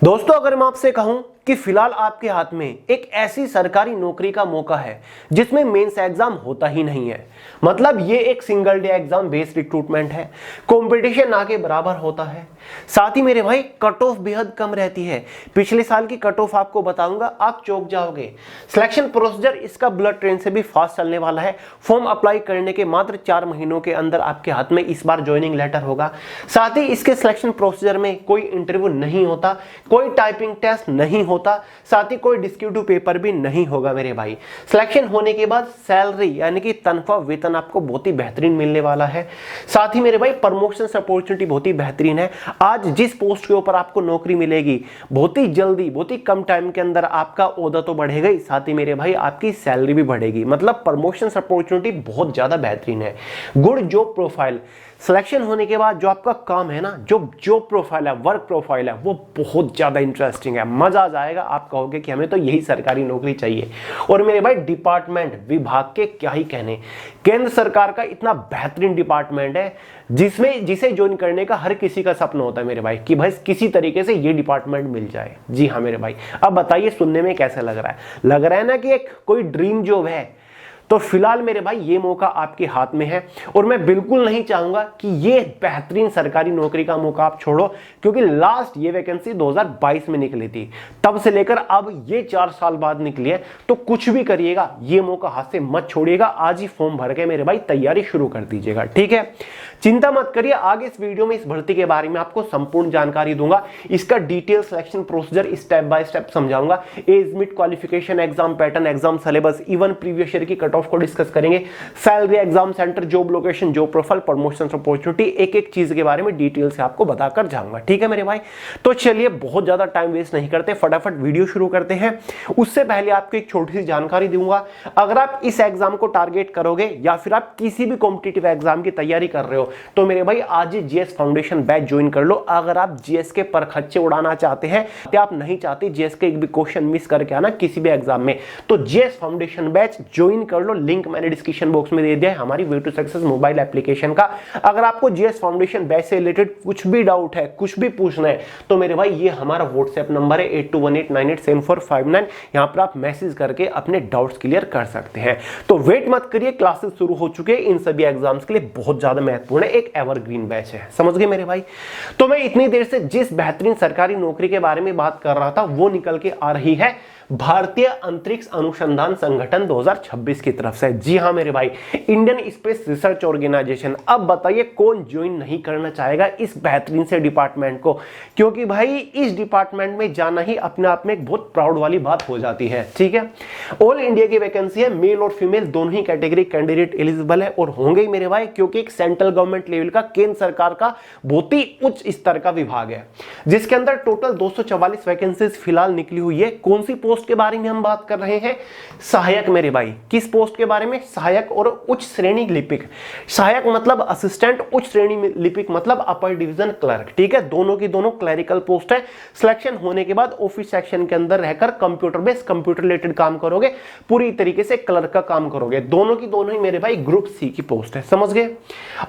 दोस्तों, अगर मैं आपसे कहूं कि फिलहाल आपके हाथ में एक ऐसी सरकारी नौकरी का मौका है जिसमें मेंस एग्जाम होता ही नहीं है, मतलब ये एक single day exam based recruitment है, कंपटीशन ना के बराबर होता है, साथ ही मेरे भाई कट ऑफ बेहद कम रहती है। पिछले साल की कट ऑफ आपको बताऊंगा, आप चौंक जाओगे। सिलेक्शन प्रोसीजर इसका बुलेट ट्रेन से भी फास्ट चलने वाला है। फॉर्म अप्लाई करने के मात्र 4 महीनों के अंदर आपके हाथ में इस बार ज्वाइनिंग लेटर होगा। साथ ही इसके सिलेक्शन प्रोसीजर में कोई इंटरव्यू नहीं होता, कोई टाइपिंग टेस्ट नहीं होता, साथ ही कोई डिस्क्रिप्टिव पेपर भी नहीं होगा मेरे भाई। सिलेक्शन होने के बाद सैलरी यानी कि तनख्वाह वेतन आपको बहुत ही बेहतरीन मिलने वाला है। साथ ही मेरे भाई प्रमोशन अपॉर्चुनिटी बहुत ही बेहतरीन है। आज जिस पोस्ट के ऊपर आपको नौकरी मिलेगी, बहुत ही जल्दी बहुत ही कम टाइम के अंदर आपका ओहदा तो बढ़ेगा ही, साथ ही मेरे भाई आपकी सैलरी भी बढ़ेगी। मतलब प्रमोशन अपॉर्चुनिटी बहुत ज्यादा बेहतरीन है। गुड जॉब प्रोफाइल, सिलेक्शन होने के बाद जो आपका काम है ना, जो जॉब प्रोफाइल है, वर्क प्रोफाइल है, वो बहुत ज्यादा इंटरेस्टिंग है। मजा आ जाएगा, आप कहोगे कि हमें तो यही सरकारी नौकरी चाहिए। और मेरे भाई डिपार्टमेंट विभाग के क्या ही कहने, केंद्र सरकार का इतना बेहतरीन डिपार्टमेंट है जिसे ज्वाइन करने का हर किसी का सपना होता है मेरे भाई, कि भाई किसी तरीके से ये डिपार्टमेंट मिल जाए। जी हाँ मेरे भाई, अब बताइए सुनने में कैसा लग रहा है? लग रहा है ना कि एक कोई ड्रीम जॉब है। तो फिलहाल मेरे भाई ये मौका आपके हाथ में है, और मैं बिल्कुल नहीं चाहूंगा कि ये बेहतरीन सरकारी नौकरी का मौका आप छोड़ो, क्योंकि लास्ट ये वैकेंसी 2022 में निकली थी, तब से लेकर अब ये 4 साल बाद निकली है। तो कुछ भी करिएगा, ये मौका हाथ से मत छोड़िएगा। आज ही फॉर्म भर के मेरे भाई तैयारी शुरू कर दीजिएगा, ठीक है? चिंता मत करिए, आगे इस वीडियो में इस भर्ती के बारे में आपको संपूर्ण जानकारी दूंगा। इसका detail selection procedure step by step समझाऊंगा। एज मिट, qualification, exam pattern, exam syllabus, even previous year की कट ऑफ को डिस्कस करेंगे। Salary, exam centre, job location, job profile, promotion opportunity, एक एक चीज के बारे में डिटेल से आपको बताकर जाऊंगा, ठीक है मेरे भाई? तो चलिए बहुत ज्यादा टाइम वेस्ट नहीं करते, फटाफट वीडियो शुरू करते हैं। उससे पहले आपको एक छोटी सी जानकारी दूंगा। अगर आप इस एग्जाम को टारगेट करोगे या फिर आप किसी भी कॉम्पिटिटिव एग्जाम की तैयारी कर रहे हो, तो मेरे भाई आज ही जीएस फाउंडेशन बैच ज्वाइन कर लो। अगर आप जीएस के परखच्चे उड़ाना चाहते हैं, तो आप नहीं चाहते जीएस के एक भी क्वेश्चन मिस करके आना किसी भी एग्जाम में, तो जीएस फाउंडेशन बैच ज्वाइन कर लो। लिंक मैंने डिस्क्रिप्शन बॉक्स में दे दिया है, हमारी way to success mobile application का। अगर आपको जीएस फाउंडेशन बैच से रिलेटेड कुछ भी डाउट है, कुछ भी पूछना है, तो मेरे भाई ये हमारा व्हाट्सएप नंबर है 8218987459। यहां पर आप मैसेज करके अपने डाउट्स क्लियर कर सकते हैं। तो वेट मत करिए, क्लासेस शुरू हो चुके हैं इन सभी एग्जाम्स के लिए, बहुत ज्यादा महत्वपूर्ण है, एक एवरग्रीन बैच है, समझ गए मेरे भाई? तो मैं इतनी देर से जिस बेहतरीन सरकारी नौकरी के बारे में बात कर रहा था, वो निकल के आ रही है भारतीय अंतरिक्ष अनुसंधान संगठन 2026 की तरफ से। जी हां मेरे भाई, इंडियन स्पेस रिसर्च ऑर्गेनाइजेशन। अब बताइए कौन ज्वाइन नहीं करना चाहेगा इस बेहतरीन से डिपार्टमेंट को, क्योंकि भाई इस डिपार्टमेंट में जाना ही अपने आप में एक बहुत प्राउड वाली बात हो जाती है, ठीक है? ऑल इंडिया की वैकेंसी है, मेल और फीमेल दोनों ही कैटेगरी कैंडिडेट एलिजिबल है, और होंगे ही मेरे भाई, क्योंकि एक सेंट्रल गवर्नमेंट लेवल का, केंद्र सरकार का बहुत ही उच्च स्तर का विभाग है, जिसके अंदर टोटल 244 वैकेंसीज फिलहाल निकली हुई है। कौन सी पोस्ट के बारे में हम बात कर रहे हैं? सहायक मेरे भाई। किस पोस्ट के बारे में? सहायक और उच्च श्रेणी लिपिक। सहायक मतलब असिस्टेंट, उच्च श्रेणी लिपिक मतलब अपर डिवीजन क्लर्क, ठीक है? दोनों की दोनों क्लरिकल पोस्ट है। सिलेक्शन होने के बाद ऑफिस सेक्शन के अंदर रहकर कंप्यूटर बेस्ड, कंप्यूटर रिलेटेड काम करोगे, पूरी तरीके से क्लर्क का काम करोगे। दोनों की दोनों ही मेरे भाई ग्रुप सी की पोस्ट है, समझ गए?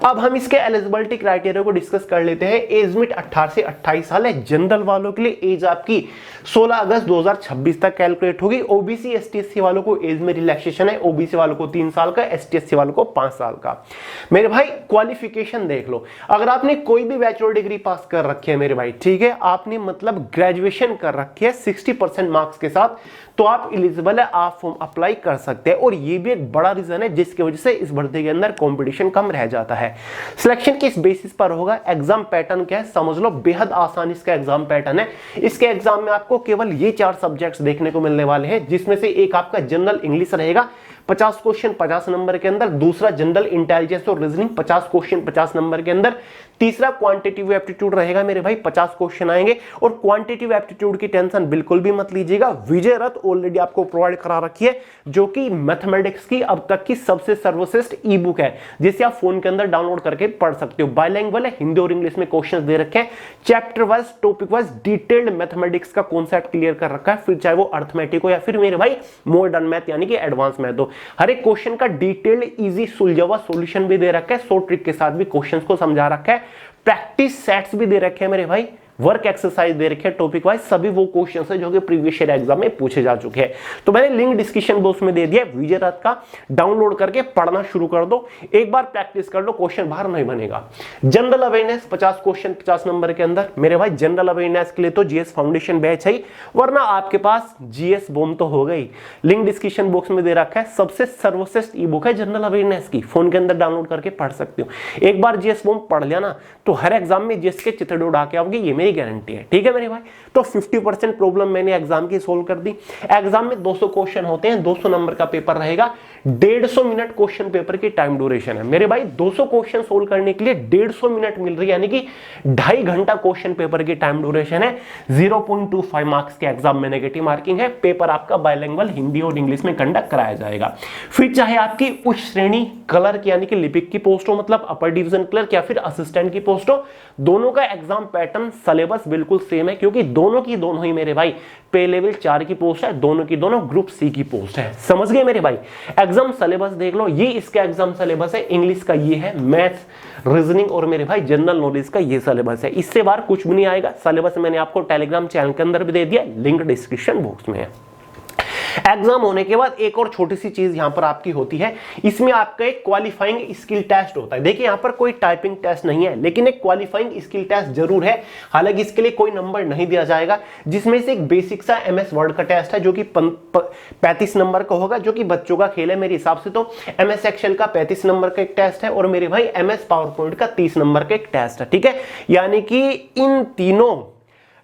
अब हम इसके एलिजिबिलिटी क्राइटेरिया को डिस्कस कर लेते हैं। एज मिट 18 से 28 साल है जनरल वालों के लिए। एज आपकी 16 अगस्त 2026 तक कैलकुलेट होगी। ओबीसी एसटी एससी वालों को एज में रिलैक्सेशन है, ओबीसी वालों को 3 साल का, एसटी एससी वालों को 5 साल का। मेरे भाई क्वालिफिकेशन देख लो, अगर आपने कोई भी बैचलर डिग्री पास कर रखी है मेरे भाई, ठीक है, आपने मतलब ग्रेजुएशन कर रखी है 60% मार्क्स के साथ, तो आप एलिजिबल है, आप फॉर्म अप्लाई कर सकते हैं। और ये भी एक बड़ा रीजन है जिसकी वजह से इस भर्ती के अंदर कंपटीशन कम रह जाता है। सिलेक्शन किस बेसिस पर होगा? एग्जाम पैटर्न क्या है समझ लो, बेहद आसान इसका एग्जाम पैटर्न है। इसके एग्जाम में आपको केवल ये 4 सब्जेक्ट्स देखने को मिलने वाले हैं, जिसमें से एक आपका जनरल इंग्लिश रहेगा, 50 क्वेश्चन 50 नंबर के अंदर। दूसरा जनरल इंटेलिजेंस और रीजनिंग, 50 क्वेश्चन 50 नंबर के अंदर। तीसरा क्वांटिटेटिव एप्टीट्यूड रहेगा मेरे भाई, 50 क्वेश्चन आएंगे। और क्वांटिटेटिव एप्टीट्यूड की टेंशन बिल्कुल भी मत लीजिएगा, विजय रथ ऑलरेडी आपको प्रोवाइड करा रखी है, जो कि मैथमेटिक्स की अब तक की सबसे सर्वश्रेष्ठ ई बुक है, जिसे आप फोन के अंदर डाउनलोड करके पढ़ सकते हो। बाइलैंग्वेज है, हिंदी और इंग्लिश में क्वेश्चन दे रखे हैं, chapter wise, topic wise detailed mathematics का कॉन्सेप्ट क्लियर कर रखा है, फिर चाहे वो अर्थमेटिक हो या फिर मेरे भाई मॉडर्न मैथ यानी कि एडवांस मैथ हो। हर एक क्वेश्चन का डिटेल्ड इजी सुलझा हुआ सॉल्यूशन भी दे रखा है, शॉर्ट ट्रिक के साथ भी क्वेश्चंस को समझा रखा है, प्रैक्टिस सेट्स भी दे रखे हैं मेरे भाई, वर्क एक्सरसाइज दे रखे हैं टॉपिक वाइज, सभी वो क्वेश्चन है जो कि प्रीवियस ईयर एग्जाम में पूछे जा चुके हैं। तो मैंने लिंक डिस्क्रिप्शन बॉक्स में दे दिया, विजय रथ का डाउनलोड करके पढ़ना शुरू कर दो, एक बार प्रैक्टिस कर लो, क्वेश्चन बाहर नहीं बनेगा। जनरल अवेयरनेस 50 क्वेश्चन 50 नंबर के अंदर। मेरे भाई जनरल अवेयरनेस के लिए तो जीएस फाउंडेशन बैच है, वरना आपके पास जीएस बॉम्ब तो हो गई। लिंक डिस्क्रिप्शन बॉक्स में दे रखा है, सबसे सर्वश्रेष्ठ ई बुक है जनरल अवेयरनेस की, फोन के अंदर डाउनलोड करके पढ़ सकते हो। एक बार जीएस बॉम्ब पढ़ लिया ना तो हर एग्जाम में जीएस के चित्र उड़ा के आओगे, ये मेरी गारंटी है। ठीक है मेरे भाई, तो 50% प्रॉब्लम मैंने एग्जाम की सोल्व कर दी। एग्जाम में 200 क्वेश्चन होते हैं, 200 नंबर का पेपर रहेगा, 150 मिनट क्वेश्चन पेपर की टाइम ड्यूरेशन है। मेरे भाई 200 क्वेश्चन सोल्व करने के लिए 150 मिनट मिल रही है, यानी कि 2.5 घंटा क्वेश्चन पेपर की टाइम ड्यूरेशन है। 0.25 मार्क्स के एग्जाम में नेगेटिव मार्किंग है। पेपर आपका बाइलिंगुअल हिंदी और इंग्लिश में कंडक्ट कराया जाएगा। फिर चाहे आपकी उच्च श्रेणी क्लर्क यानी कि लिपिक की पोस्ट हो, मतलब अपर डिवीजन क्लर्क, या फिर असिस्टेंट की पोस्ट हो, दोनों का एग्जाम पैटर्न सिलेबस बिल्कुल सेम है, क्योंकि दोनों की दोनों ही मेरे भाई पे लेवल 4 की पोस्ट है, दोनों की दोनों ग्रुप सी की पोस्ट है। समझ गए मेरे भाई? एग्जाम सिलेबस देख लो, ये इसका एग्जाम सिलेबस है, इंग्लिश का ये है, मैथ्स, रीजनिंग और मेरे भाई जनरल नॉलेज का ये सिलेबस है। इससे बाहर कुछ भी नहीं आएगा। सिलेबस मैंने आपको टेलीग्राम चैनल के अंदर भी दे दिया, लिंक डिस्क्रिप्शन बॉक्स में है। एग्जाम होने के बाद एक और छोटी सी चीज यहां पर आपकी होती है, इसमें आपका एक क्वालिफाइंग स्किल टेस्ट होता है। देखिए यहां पर कोई टाइपिंग टेस्ट नहीं है, लेकिन एक क्वालिफाइंग स्किल टेस्ट जरूर है। हालांकि इसके लिए कोई नंबर नहीं दिया जाएगा, जिसमें से एक बेसिक सा एमएस वर्ड का टेस्ट है जो कि 35 नंबर का होगा, जो कि बच्चों का खेल है मेरे हिसाब से। तो एमएस एक्सेल का 35 नंबर का एक टेस्ट है, और मेरे भाई एमएस पावर पॉइंट का 30 नंबर का एक टेस्ट है। ठीक है, यानी कि इन तीनों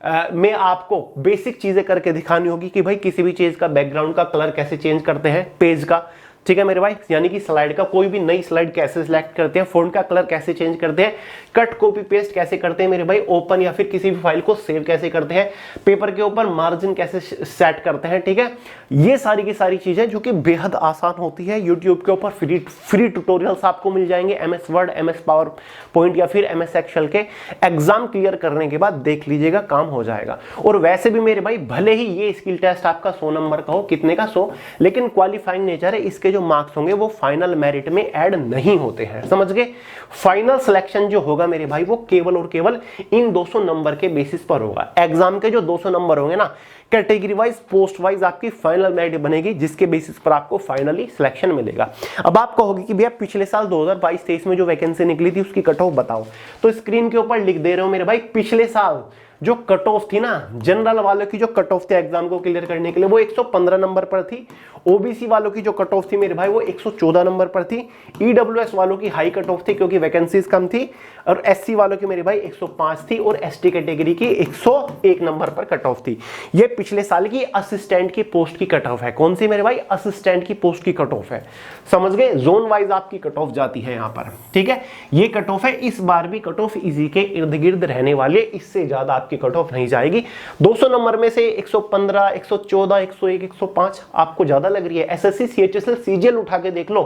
में आपको बेसिक चीजें करके दिखानी होगी कि भाई किसी भी चीज का बैकग्राउंड का कलर कैसे चेंज करते हैं, पेज का, ठीक है मेरे भाई, यानी कि स्लाइड का कोई भी नई स्लाइड कैसे सिलेक्ट करते हैं, फोंट का कलर कैसे चेंज करते हैं, कट कॉपी पेस्ट कैसे करते हैं मेरे भाई, ओपन या फिर किसी भी फाइल को सेव कैसे करते हैं, पेपर के ऊपर मार्जिन कैसे सेट करते हैं। ठीक है, ये सारी की सारी चीजें जो कि बेहद आसान होती है। यूट्यूब के ऊपर फ्री ट्यूटोरियल्स आपको मिल जाएंगे, MS word, MS power point या फिर एमएस एक्सेल के। एग्जाम क्लियर करने के बाद देख लीजिएगा, काम हो जाएगा। और वैसे भी मेरे भाई भले ही ये स्किल टेस्ट आपका 100 नंबर का हो, कितने का 100, लेकिन क्वालिफाइंग नेचर है, इसके जो मार्क्स होंगे वो फाइनल मेरिट में ऐड नहीं होते हैं। समझ गए? फाइनल सिलेक्शन जो होगा मेरे भाई वो केवल और केवल इन 200 नंबर के बेसिस पर होगा। एग्जाम के जो 200 नंबर होंगे ना, कैटेगरी वाइज, पोस्ट वाइज आपकी फाइनल मेरिट बनेगी, जिसके बेसिस पर आपको फाइनली सिलेक्शन मिलेगा। अब आप कहोगे कि भैया पिछले साल 2022-23 में जो वैकेंसी निकली थी उसकी कट ऑफ बताओ, तो स्क्रीन के ऊपर लिख दे रहे हो मेरे भाई, पिछले साल जो कट ऑफ थी ना जनरल वालों की, जो कट ऑफ थी एग्जाम को क्लियर करने के लिए, वो 115 नंबर पर थी। ओबीसी वालों की जो कट ऑफ थी मेरे भाई वो 114 नंबर पर थी। ईडब्ल्यूएस वालों की हाई कट ऑफ थी क्योंकि वैकेंसीज कम थी, और एससी वालों की मेरे भाई 105 थी, और एसटी कैटेगरी की 101 नंबर पर कट ऑफ थी। ये पिछले साल की असिस्टेंट की पोस्ट की कट ऑफ है। कौन सी मेरे भाई? असिस्टेंट की पोस्ट की कट ऑफ है। समझ गए? जोन वाइज आपकी कट ऑफ जाती है यहाँ पर। ठीक है, ये कट ऑफ है। इस बार भी कट ऑफ इसी के इर्द गिर्द रहने वाली है, इससे ज्यादा आपकी कट ऑफ नहीं जाएगी। 200 नंबर में से 115, 114, 101, 105 आपको ज्यादा लग रही है। एसएससी, सीएचएसएल, सीजीएल उठा के देख लो,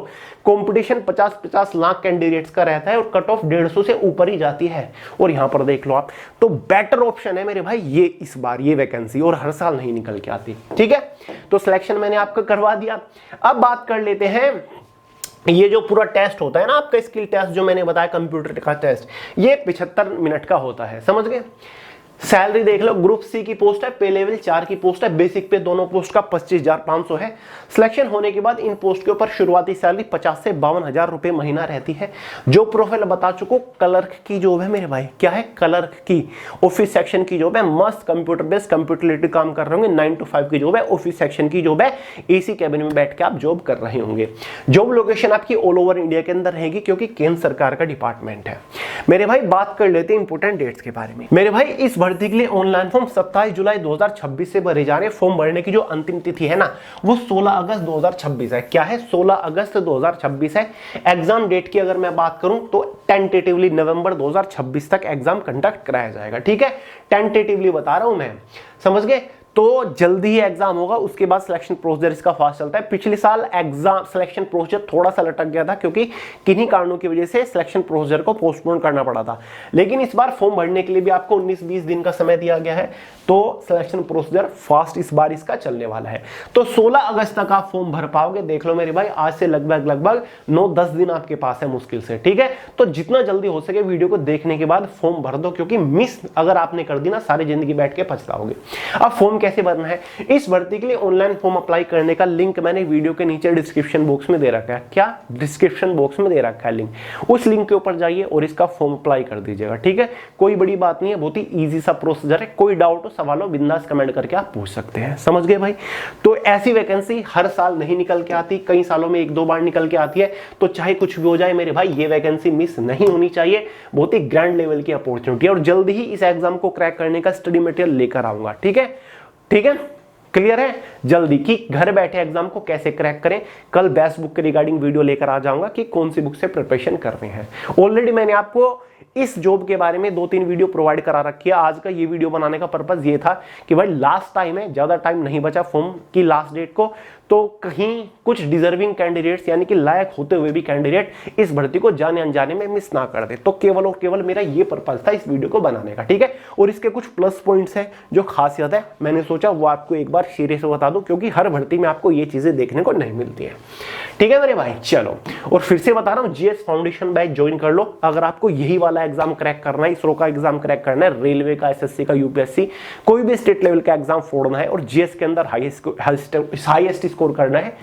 कंपटीशन 50-50 लाख कैंडिडेट्स का रहता है और कट ऑफ 150 से ऊपर ही जाती है। और यहां पर देख लो आप, तो बेटर ऑप्शन है मेरे भाई ये इस बार ये वैकेंसी, और हर साल नहीं निकल के आती। ठीक है, तो सिलेक्शन मैंने आपका करवा दिया। अब बात कर लेते हैं, ये जो पूरा टेस्ट होता है ना आपका स्किल टेस्ट जो मैंने बताया कंप्यूटर का टेस्ट, ये 75 मिनट का होता है। समझ गए? सैलरी देख लो, ग्रुप सी की पोस्ट है, पे लेवल 4 की पोस्ट है, बेसिक पे दोनों पोस्ट का 25,500 है। सिलेक्शन होने के बाद इन पोस्ट के ऊपर शुरुआती सैलरी 50 से 52,000 रुपए महीना रहती है। जो प्रोफाइल बता चुको, क्लर्क की जॉब है मेरे भाई। क्या है? क्लर्क की ऑफिस सेक्शन की जॉब है। मस्त कंप्यूटर बेस्ड कंप्यूटर रिलेटेड काम कर रहे होंगे। 9 to 5 की जॉब है, ऑफिस सेक्शन की जॉब है, एसी कैबिन में बैठ के आप जॉब कर रहे होंगे। जॉब लोकेशन आपकी ऑल ओवर इंडिया के अंदर रहेगी, क्योंकि केंद्र सरकार का डिपार्टमेंट है। मेरे भाई बात कर लेते हैं इंपोर्टेंट डेट्स के बारे में। मेरे भाई इस भर्ती के लिए ऑनलाइन फॉर्म 27 जुलाई 2026 से भरे जा रहे हैं। फॉर्म भरने की जो अंतिम तिथि है ना वो 16 अगस्त 2026 है। क्या है? 16 अगस्त 2026 है। एग्जाम डेट की अगर मैं बात करूं तो टेंटेटिवली नवंबर 2026 तक एग्जाम कंडक्ट कराया जाएगा। ठीक है, टेंटेटिवली बता रहा हूं मैं, समझ गए? तो जल्दी ही एग्जाम होगा, उसके बाद सिलेक्शन प्रोसीजर इसका फास्ट चलता है। पिछले साल एग्जाम सिलेक्शन प्रोसीजर थोड़ा सा लटक गया था क्योंकि किन्हीं कारणों की वजह से सिलेक्शन प्रोसीजर को पोस्टपोन करना पड़ा था, लेकिन इस बार फॉर्म भरने के लिए भी आपको 19-20 दिन का समय दिया गया है, तो सिलेक्शन प्रोसीजर फास्ट इस बार इसका चलने वाला है। तो 16 अगस्त तक आप फॉर्म भर पाओगे। देख लो मेरे भाई, आज से लगभग 9-10 दिन आपके पास है मुश्किल से, ठीक है। तो जितना जल्दी हो सके वीडियो को देखने के बाद फॉर्म भर दो, क्योंकि मिस अगर आपने कर दी ना, सारी जिंदगी बैठ के पछताओगे। अब फॉर्म कैसे भरना है? इस भर्ती के लिए ऑनलाइन फॉर्म अप्लाई करने का लिंक मैंने वीडियो के नीचे डिस्क्रिप्शन बॉक्स में दे रखा है। क्या डिस्क्रिप्शन बॉक्स में दे रखा है लिंक, उस लिंक के ऊपर जाइए और इसका फॉर्म अप्लाई कर दीजिएगा, ठीक है। कोई बड़ी बात नहीं है, बहुत ही इजी सा प्रोसीजर है। कोई डाउट हो, सवाल हो, बिंदास कमेंट करके आप पूछ सकते हैं। समझ गए भाई? तो ऐसी वैकेंसी हर साल नहीं निकल के आती, कई सालों में 1-2 बार निकल के आती है। तो चाहे कुछ भी हो जाए मेरे भाई, ये वैकेंसी मिस नहीं होनी चाहिए। बहुत ही ग्रैंड लेवल की अपॉर्चुनिटी है और जल्दी ही इस एग्जाम को क्रैक करने का स्टडी मटेरियल लेकर आऊंगा, ठीक है। ठीक है, क्लियर है? जल्दी कि घर बैठे एग्जाम को कैसे क्रैक करें, कल बेस्ट बुक के रिगार्डिंग वीडियो लेकर आ जाऊंगा कि कौन सी बुक से प्रिपरेशन कर रहे हैं। ऑलरेडी मैंने आपको इस जॉब के बारे में 2-3 वीडियो प्रोवाइड करा रखी है। आज का ये वीडियो बनाने का पर्पस ये था कि भाई लास्ट टाइम है, ज्यादा टाइम नहीं बचा फॉर्म की लास्ट डेट को, तो कहीं कुछ डिजर्विंग कैंडिडेट्स यानी कि लायक होते हुए भी कैंडिडेट इस भर्ती को जाने अनजाने में मिस ना कर दे। तो केवल और केवल मेरा ये पर्पस था इस वीडियो को बनाने का, ठीक है। और इसके कुछ प्लस पॉइंट्स हैं, जो खासियत है, मैंने सोचा वो आपको एक बार सीरियस से बता दूं, क्योंकि हर भर्ती में आपको ये चीजें देखने को नहीं मिलती है, ठीक है मेरे भाई। चलो, और फिर से बता रहा हूं, जीएस फाउंडेशन बैच ज्वाइन कर लो अगर आपको यही वाला एग्जाम क्रैक करना है, इसरो का एग्जाम क्रैक करना है, रेलवे का, एसएससी का, यूपीएससी, कोई भी स्टेट लेवल का एग्जाम फोड़ना है और जीएस के अंदर हाईएस्ट स्कोर करना है,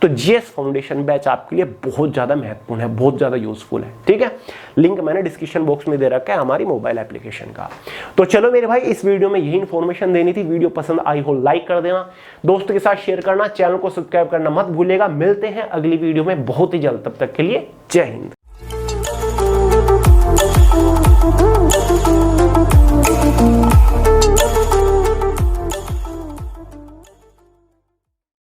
तो जीएस फाउंडेशन बैच आपके लिए बहुत ज्यादा महत्वपूर्ण है, बहुत ज्यादा यूजफुल है, ठीक है। लिंक मैंने डिस्क्रिप्शन बॉक्स में दे रखा है हमारी मोबाइल एप्लीकेशन का। तो चलो मेरे भाई, इस वीडियो में यही इंफॉर्मेशन देनी थी। वीडियो पसंद आई हो लाइक कर देना, दोस्तों के साथ शेयर करना, चैनल को सब्सक्राइब करना मत भूलिएगा। मिलते हैं अगली वीडियो में बहुत ही जल्द, तब तक के लिए जय हिंद।